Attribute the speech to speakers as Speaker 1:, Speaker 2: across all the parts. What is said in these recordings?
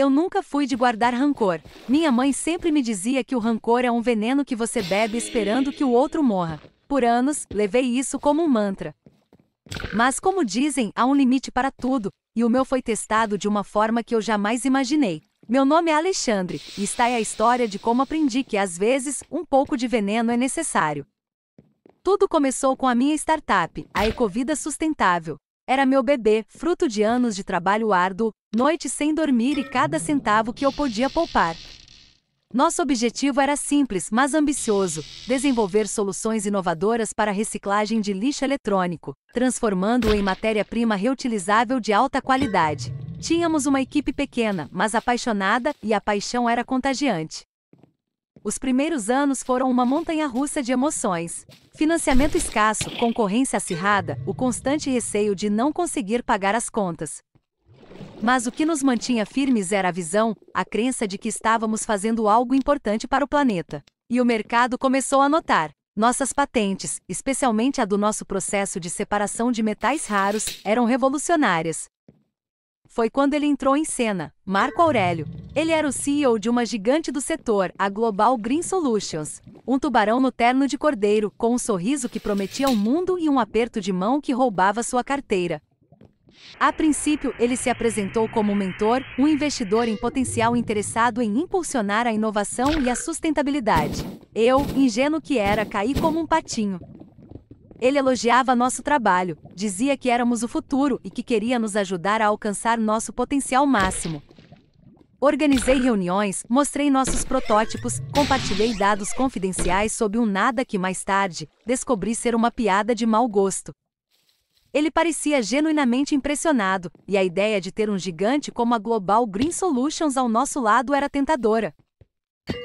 Speaker 1: Eu nunca fui de guardar rancor. Minha mãe sempre me dizia que o rancor é um veneno que você bebe esperando que o outro morra. Por anos, levei isso como um mantra. Mas como dizem, há um limite para tudo, e o meu foi testado de uma forma que eu jamais imaginei. Meu nome é Alexandre, e está aí a história de como aprendi que às vezes, um pouco de veneno é necessário. Tudo começou com a minha startup, a Ecovida Sustentável. Era meu bebê, fruto de anos de trabalho árduo, noites sem dormir e cada centavo que eu podia poupar. Nosso objetivo era simples, mas ambicioso: desenvolver soluções inovadoras para a reciclagem de lixo eletrônico, transformando-o em matéria-prima reutilizável de alta qualidade. Tínhamos uma equipe pequena, mas apaixonada, e a paixão era contagiante. Os primeiros anos foram uma montanha-russa de emoções. Financiamento escasso, concorrência acirrada, o constante receio de não conseguir pagar as contas. Mas o que nos mantinha firmes era a visão, a crença de que estávamos fazendo algo importante para o planeta. E o mercado começou a notar. Nossas patentes, especialmente a do nosso processo de separação de metais raros, eram revolucionárias. Foi quando ele entrou em cena, Marco Aurélio. Ele era o CEO de uma gigante do setor, a Global Green Solutions. Um tubarão no terno de cordeiro, com um sorriso que prometia o mundo e um aperto de mão que roubava sua carteira. A princípio, ele se apresentou como um mentor, um investidor em potencial interessado em impulsionar a inovação e a sustentabilidade. Eu, ingênuo que era, caí como um patinho. Ele elogiava nosso trabalho, dizia que éramos o futuro e que queria nos ajudar a alcançar nosso potencial máximo. Organizei reuniões, mostrei nossos protótipos, compartilhei dados confidenciais sobre um nada que mais tarde descobri ser uma piada de mau gosto. Ele parecia genuinamente impressionado, e a ideia de ter um gigante como a Global Green Solutions ao nosso lado era tentadora.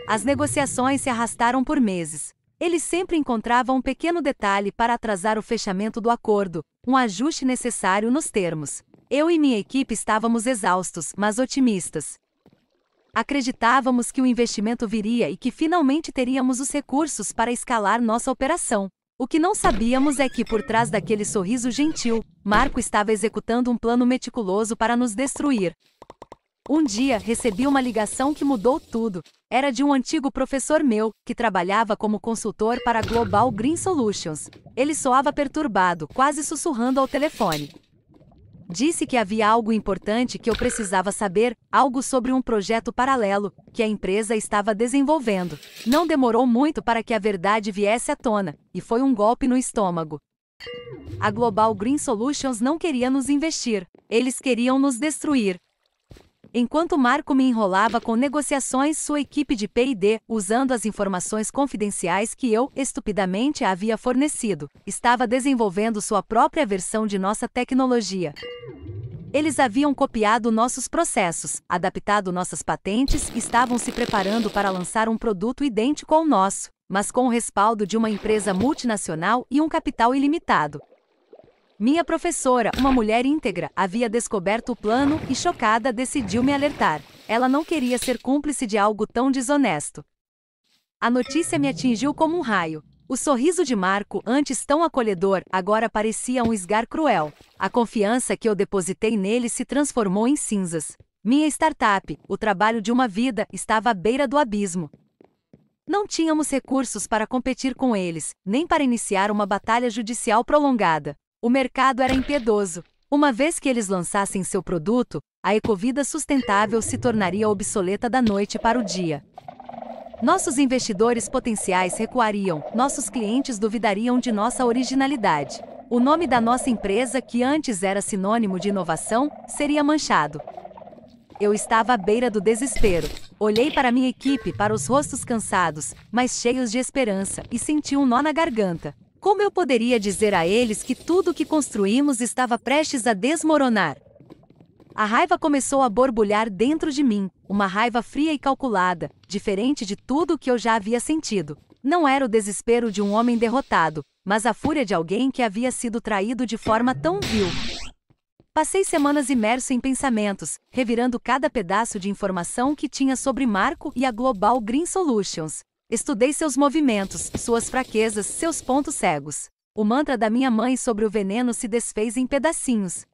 Speaker 1: As negociações se arrastaram por meses. Ele sempre encontrava um pequeno detalhe para atrasar o fechamento do acordo, um ajuste necessário nos termos. Eu e minha equipe estávamos exaustos, mas otimistas. Acreditávamos que o investimento viria e que finalmente teríamos os recursos para escalar nossa operação. O que não sabíamos é que, por trás daquele sorriso gentil, Marco estava executando um plano meticuloso para nos destruir. Um dia, recebi uma ligação que mudou tudo. Era de um antigo professor meu, que trabalhava como consultor para a Global Green Solutions. Ele soava perturbado, quase sussurrando ao telefone. Disse que havia algo importante que eu precisava saber, algo sobre um projeto paralelo, que a empresa estava desenvolvendo. Não demorou muito para que a verdade viesse à tona, e foi um golpe no estômago. A Global Green Solutions não queria nos investir, eles queriam nos destruir. Enquanto Marco me enrolava com negociações, sua equipe de P&D, usando as informações confidenciais que eu, estupidamente, havia fornecido, estava desenvolvendo sua própria versão de nossa tecnologia. Eles haviam copiado nossos processos, adaptado nossas patentes e estavam se preparando para lançar um produto idêntico ao nosso, mas com o respaldo de uma empresa multinacional e um capital ilimitado. Minha professora, uma mulher íntegra, havia descoberto o plano e, chocada, decidiu me alertar. Ela não queria ser cúmplice de algo tão desonesto. A notícia me atingiu como um raio. O sorriso de Marco, antes tão acolhedor, agora parecia um esgar cruel. A confiança que eu depositei nele se transformou em cinzas. Minha startup, o trabalho de uma vida, estava à beira do abismo. Não tínhamos recursos para competir com eles, nem para iniciar uma batalha judicial prolongada. O mercado era impiedoso. Uma vez que eles lançassem seu produto, a Ecovida Sustentável se tornaria obsoleta da noite para o dia. Nossos investidores potenciais recuariam, nossos clientes duvidariam de nossa originalidade. O nome da nossa empresa, que antes era sinônimo de inovação, seria manchado. Eu estava à beira do desespero. Olhei para minha equipe, para os rostos cansados, mas cheios de esperança, e senti um nó na garganta. Como eu poderia dizer a eles que tudo o que construímos estava prestes a desmoronar? A raiva começou a borbulhar dentro de mim, uma raiva fria e calculada, diferente de tudo o que eu já havia sentido. Não era o desespero de um homem derrotado, mas a fúria de alguém que havia sido traído de forma tão vil. Passei semanas imerso em pensamentos, revirando cada pedaço de informação que tinha sobre Marco e a Global Green Solutions. Estudei seus movimentos, suas fraquezas, seus pontos cegos. O mantra da minha mãe sobre o veneno se desfez em pedacinhos.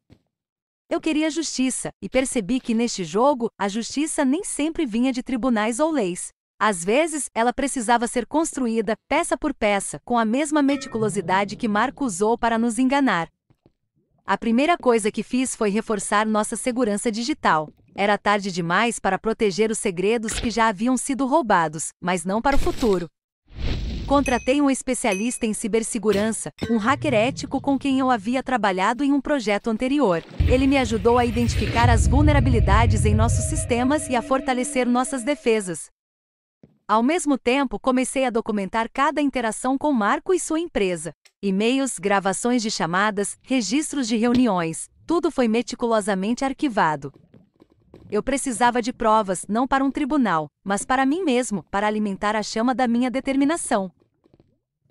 Speaker 1: Eu queria justiça, e percebi que neste jogo, a justiça nem sempre vinha de tribunais ou leis. Às vezes, ela precisava ser construída, peça por peça, com a mesma meticulosidade que Marco usou para nos enganar. A primeira coisa que fiz foi reforçar nossa segurança digital. Era tarde demais para proteger os segredos que já haviam sido roubados, mas não para o futuro. Contratei um especialista em cibersegurança, um hacker ético com quem eu havia trabalhado em um projeto anterior. Ele me ajudou a identificar as vulnerabilidades em nossos sistemas e a fortalecer nossas defesas. Ao mesmo tempo, comecei a documentar cada interação com Marco e sua empresa. E-mails, gravações de chamadas, registros de reuniões, tudo foi meticulosamente arquivado. Eu precisava de provas, não para um tribunal, mas para mim mesmo, para alimentar a chama da minha determinação.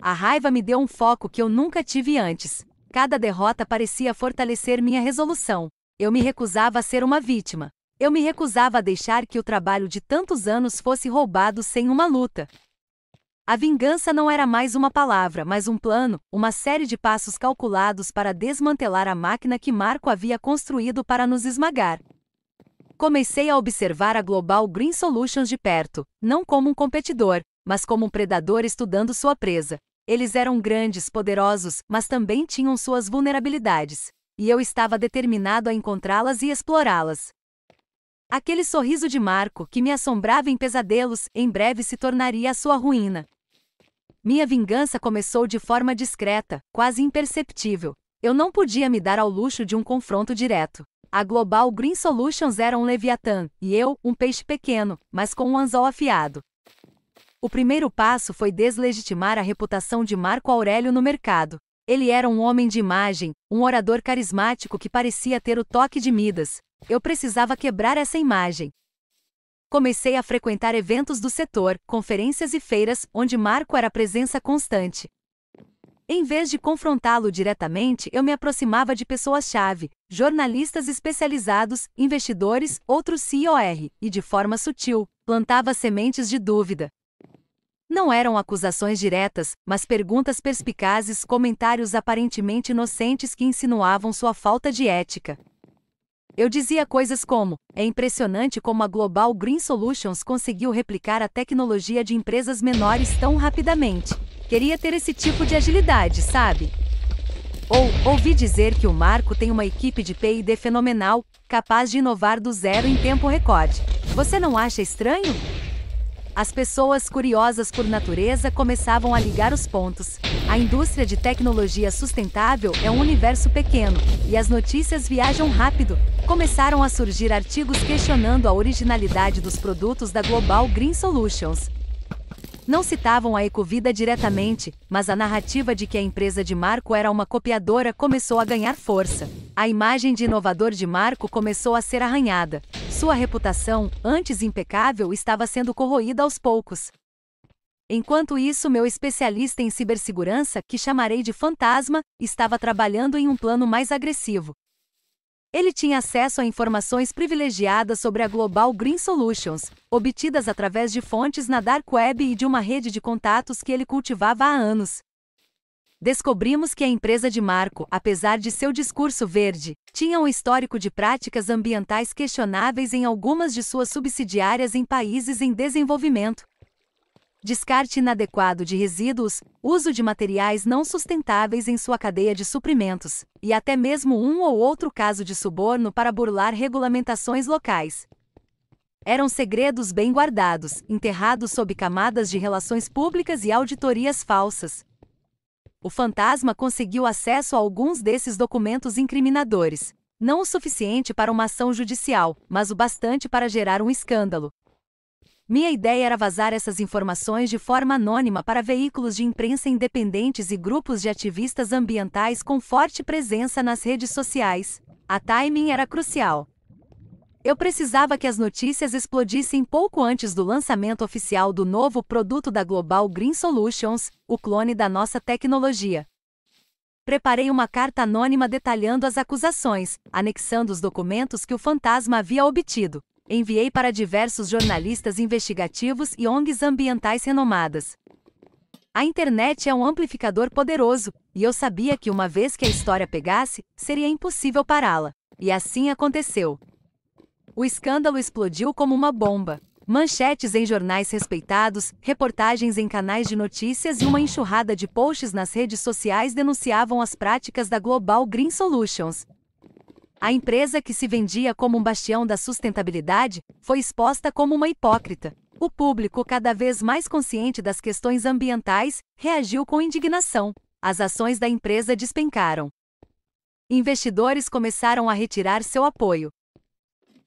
Speaker 1: A raiva me deu um foco que eu nunca tive antes. Cada derrota parecia fortalecer minha resolução. Eu me recusava a ser uma vítima. Eu me recusava a deixar que o trabalho de tantos anos fosse roubado sem uma luta. A vingança não era mais uma palavra, mas um plano, uma série de passos calculados para desmantelar a máquina que Marco havia construído para nos esmagar. Comecei a observar a Global Green Solutions de perto, não como um competidor, mas como um predador estudando sua presa. Eles eram grandes, poderosos, mas também tinham suas vulnerabilidades. E eu estava determinado a encontrá-las e explorá-las. Aquele sorriso de Marco, que me assombrava em pesadelos, em breve se tornaria a sua ruína. Minha vingança começou de forma discreta, quase imperceptível. Eu não podia me dar ao luxo de um confronto direto. A Global Green Solutions era um leviatã, e eu, um peixe pequeno, mas com um anzol afiado. O primeiro passo foi deslegitimar a reputação de Marco Aurélio no mercado. Ele era um homem de imagem, um orador carismático que parecia ter o toque de Midas. Eu precisava quebrar essa imagem. Comecei a frequentar eventos do setor, conferências e feiras, onde Marco era presença constante. Em vez de confrontá-lo diretamente, eu me aproximava de pessoas-chave, jornalistas especializados, investidores, outros COR, e de forma sutil, plantava sementes de dúvida. Não eram acusações diretas, mas perguntas perspicazes, comentários aparentemente inocentes que insinuavam sua falta de ética. Eu dizia coisas como: é impressionante como a Global Green Solutions conseguiu replicar a tecnologia de empresas menores tão rapidamente. Queria ter esse tipo de agilidade, sabe? Ou, ouvi dizer que o Marco tem uma equipe de P&D fenomenal, capaz de inovar do zero em tempo recorde. Você não acha estranho? As pessoas curiosas por natureza começavam a ligar os pontos. A indústria de tecnologia sustentável é um universo pequeno, e as notícias viajam rápido. Começaram a surgir artigos questionando a originalidade dos produtos da Global Green Solutions. Não citavam a Ecovida diretamente, mas a narrativa de que a empresa de Marco era uma copiadora começou a ganhar força. A imagem de inovador de Marco começou a ser arranhada. Sua reputação, antes impecável, estava sendo corroída aos poucos. Enquanto isso, meu especialista em cibersegurança, que chamarei de Fantasma, estava trabalhando em um plano mais agressivo. Ele tinha acesso a informações privilegiadas sobre a Global Green Solutions, obtidas através de fontes na Dark Web e de uma rede de contatos que ele cultivava há anos. Descobrimos que a empresa de Marco, apesar de seu discurso verde, tinha um histórico de práticas ambientais questionáveis em algumas de suas subsidiárias em países em desenvolvimento. Descarte inadequado de resíduos, uso de materiais não sustentáveis em sua cadeia de suprimentos, e até mesmo um ou outro caso de suborno para burlar regulamentações locais. Eram segredos bem guardados, enterrados sob camadas de relações públicas e auditorias falsas. O Fantasma conseguiu acesso a alguns desses documentos incriminadores. Não o suficiente para uma ação judicial, mas o bastante para gerar um escândalo. Minha ideia era vazar essas informações de forma anônima para veículos de imprensa independentes e grupos de ativistas ambientais com forte presença nas redes sociais. A timing era crucial. Eu precisava que as notícias explodissem pouco antes do lançamento oficial do novo produto da Global Green Solutions, o clone da nossa tecnologia. Preparei uma carta anônima detalhando as acusações, anexando os documentos que o Fantasma havia obtido. Enviei para diversos jornalistas investigativos e ONGs ambientais renomadas. A internet é um amplificador poderoso, e eu sabia que uma vez que a história pegasse, seria impossível pará-la. E assim aconteceu. O escândalo explodiu como uma bomba. Manchetes em jornais respeitados, reportagens em canais de notícias e uma enxurrada de posts nas redes sociais denunciavam as práticas da Global Green Solutions. A empresa que se vendia como um bastião da sustentabilidade foi exposta como uma hipócrita. O público, cada vez mais consciente das questões ambientais, reagiu com indignação. As ações da empresa despencaram. Investidores começaram a retirar seu apoio.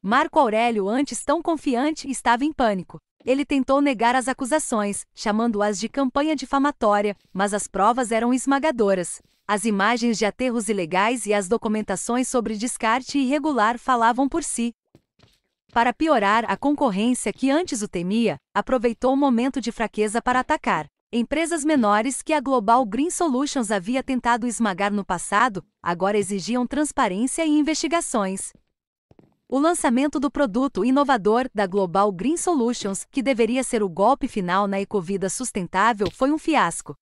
Speaker 1: Marco Aurélio, antes tão confiante, estava em pânico. Ele tentou negar as acusações, chamando-as de campanha difamatória, mas as provas eram esmagadoras. As imagens de aterros ilegais e as documentações sobre descarte irregular falavam por si. Para piorar, a concorrência, que antes o temia, aproveitou o momento de fraqueza para atacar. Empresas menores que a Global Green Solutions havia tentado esmagar no passado, agora exigiam transparência e investigações. O lançamento do produto inovador da Global Green Solutions, que deveria ser o golpe final na ecovida sustentável, foi um fiasco.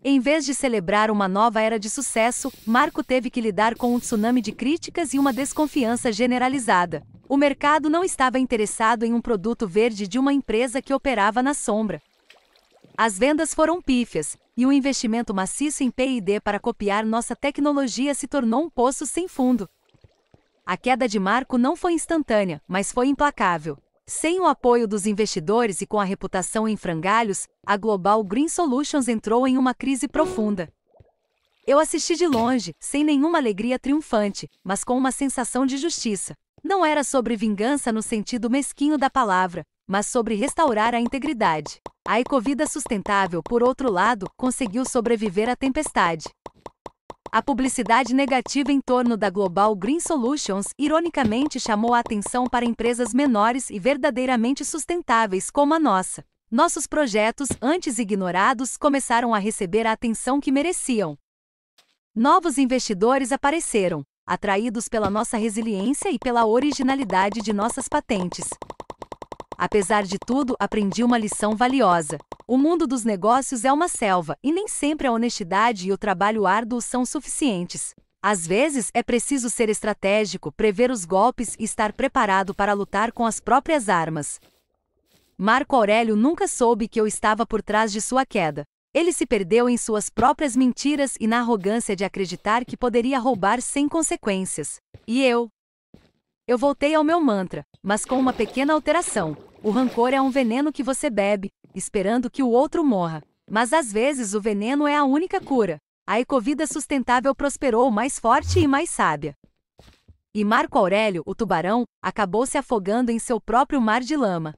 Speaker 1: Em vez de celebrar uma nova era de sucesso, Marco teve que lidar com um tsunami de críticas e uma desconfiança generalizada. O mercado não estava interessado em um produto verde de uma empresa que operava na sombra. As vendas foram pífias, e o investimento maciço em P&D para copiar nossa tecnologia se tornou um poço sem fundo. A queda de Marco não foi instantânea, mas foi implacável. Sem o apoio dos investidores e com a reputação em frangalhos, a Global Green Solutions entrou em uma crise profunda. Eu assisti de longe, sem nenhuma alegria triunfante, mas com uma sensação de justiça. Não era sobre vingança no sentido mesquinho da palavra, mas sobre restaurar a integridade. A Ecovida Sustentável, por outro lado, conseguiu sobreviver à tempestade. A publicidade negativa em torno da Global Green Solutions, ironicamente, chamou a atenção para empresas menores e verdadeiramente sustentáveis como a nossa. Nossos projetos, antes ignorados, começaram a receber a atenção que mereciam. Novos investidores apareceram, atraídos pela nossa resiliência e pela originalidade de nossas patentes. Apesar de tudo, aprendi uma lição valiosa. O mundo dos negócios é uma selva, e nem sempre a honestidade e o trabalho árduo são suficientes. Às vezes, é preciso ser estratégico, prever os golpes e estar preparado para lutar com as próprias armas. Marco Aurélio nunca soube que eu estava por trás de sua queda. Ele se perdeu em suas próprias mentiras e na arrogância de acreditar que poderia roubar sem consequências. E eu voltei ao meu mantra, mas com uma pequena alteração. O rancor é um veneno que você bebe, esperando que o outro morra. Mas às vezes o veneno é a única cura. A Ecovida Sustentável prosperou mais forte e mais sábia. E Marco Aurélio, o tubarão, acabou se afogando em seu próprio mar de lama.